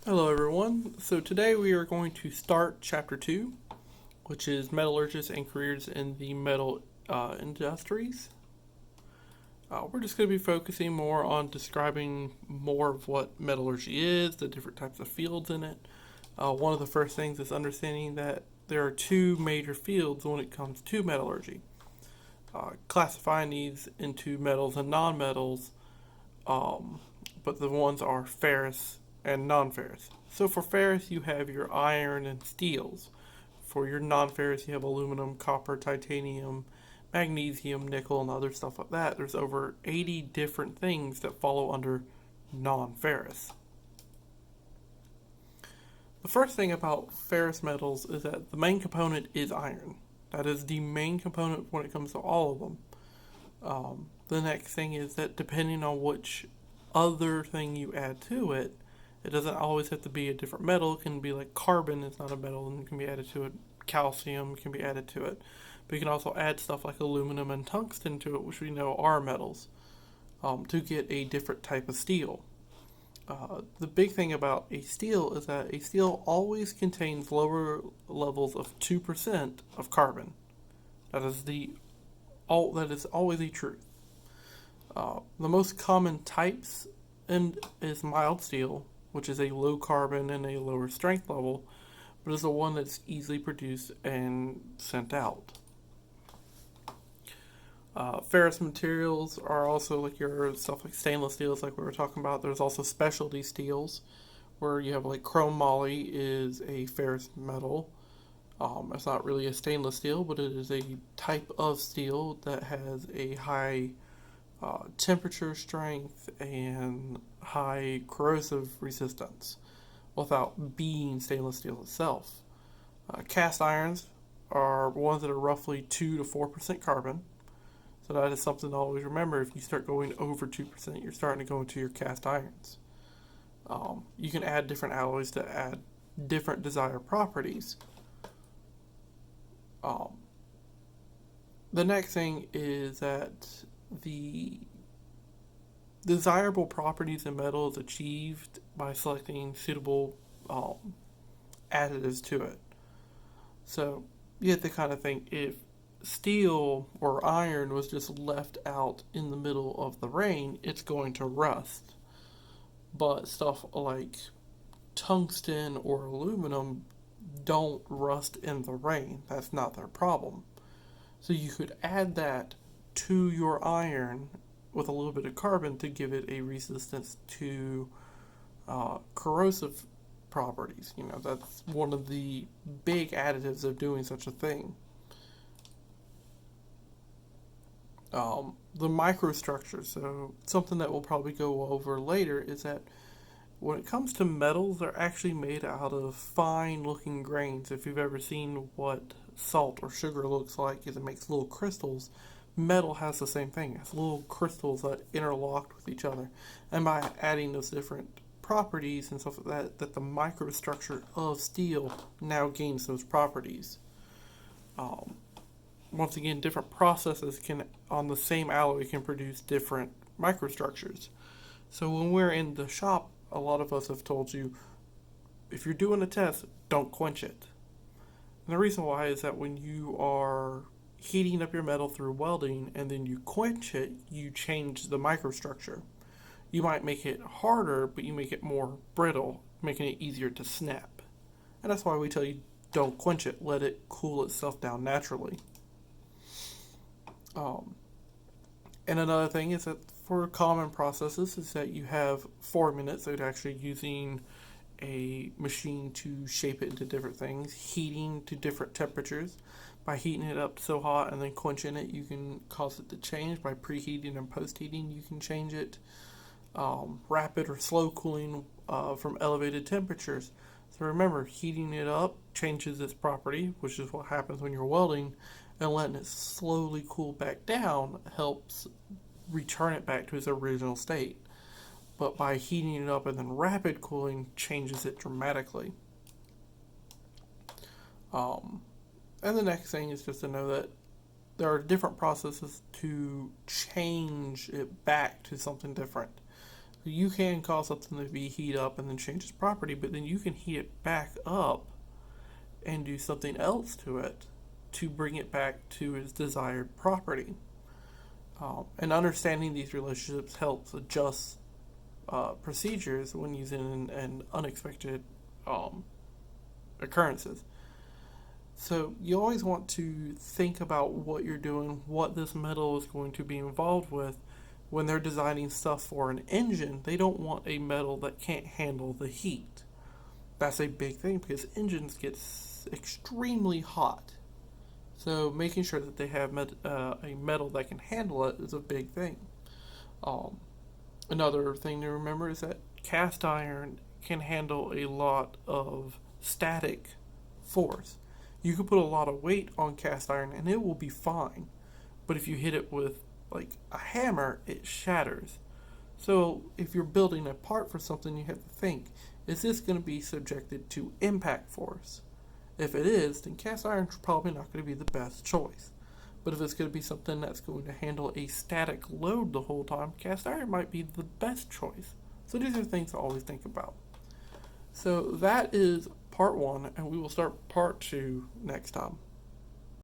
Hello, everyone. So today we are going to start Chapter 2, which is Metallurgists and Careers in the Metal Industries. We're just going to be focusing more on describing more of what metallurgy is, the different types of fields in it. One of the first things is understanding that there are two major fields when it comes to metallurgy. Classifying these into metals and non-metals, but the ones are ferrous and non-ferrous. So for ferrous, you have your iron and steels. For your non-ferrous, you have aluminum, copper, titanium, magnesium, nickel, and other stuff like that. There's over 80 different things that follow under non-ferrous. The first thing about ferrous metals is that the main component is iron. That is the main component when it comes to all of them. The next thing is that depending on which other thing you add to it, it doesn't always have to be a different metal. It can be like carbon is not a metal and can be added to it. Calcium can be added to it. But you can also add stuff like aluminum and tungsten to it, which we know are metals, to get a different type of steel. The big thing about a steel is that a steel always contains lower levels of 2% of carbon. That is that is always the truth. The most common types is mild steel, which is a low carbon and a lower strength level, but is the one that's easily produced and sent out. Ferrous materials are also like your stuff like stainless steels, like we were talking about. There's also specialty steels, where you have like chrome moly is a ferrous metal. It's not really a stainless steel, but it is a type of steel that has a high temperature strength and high corrosive resistance without being stainless steel itself. Cast irons are ones that are roughly 2 to 4% carbon. So that is something to always remember. If you start going over 2%, you're starting to go into your cast irons. You can add different alloys to add different desired properties. Um, the next thing is that the desirable properties in metal is achieved by selecting suitable additives to it. So you have to kind of think if steel or iron was just left out in the middle of the rain, it's going to rust. But stuff like tungsten or aluminum don't rust in the rain. That's not their problem. So you could add that to your iron with a little bit of carbon to give it a resistance to corrosive properties. You know, that's one of the big additives of doing such a thing. The microstructure, so something that we'll probably go over later, is that when it comes to metals, they're actually made out of fine looking grains. If you've ever seen what salt or sugar looks like, is it makes little crystals. Metal has the same thing. It's little crystals that interlock with each other. And by adding those different properties and stuff like that the microstructure of steel now gains those properties. Um, Once again, different processes can on the same alloy can produce different microstructures. So when we're in the shop, a lot of us have told you if you're doing a test, don't quench it. And the reason why is that when you are heating up your metal through welding and then you quench it, you change the microstructure. You might make it harder, but you make it more brittle, making it easier to snap. And that's why we tell you don't quench it, let it cool itself down naturally. Um, and another thing is that for common processes is that you have 4 minutes, so you're actually using a machine to shape it into different things, heating to different temperatures. By heating it up so hot and then quenching it, you can cause it to change. By preheating and post-heating, you can change it. Rapid or slow cooling from elevated temperatures. So remember, heating it up changes its property, which is what happens when you're welding, and letting it slowly cool back down helps return it back to its original state. But by heating it up and then rapid cooling changes it dramatically. Um, and the next thing is just to know that there are different processes to change it back to something different. You can cause something to be heat up and then change its property, but then you can heat it back up and do something else to it to bring it back to its desired property. And understanding these relationships helps adjust procedures when using an unexpected occurrences. So you always want to think about what you're doing, what this metal is going to be involved with. When they're designing stuff for an engine, they don't want a metal that can't handle the heat. That's a big thing because engines get extremely hot. So making sure that they have a metal that can handle it is a big thing. Um, Another thing to remember is that cast iron can handle a lot of static force. You can put a lot of weight on cast iron and it will be fine. But if you hit it with like a hammer, it shatters. So if you're building a part for something, you have to think, is this going to be subjected to impact force? If it is, then cast iron is probably not going to be the best choice. But if it's going to be something that's going to handle a static load the whole time, cast iron might be the best choice. So these are things to always think about. So that is part one, and we will start part two next time.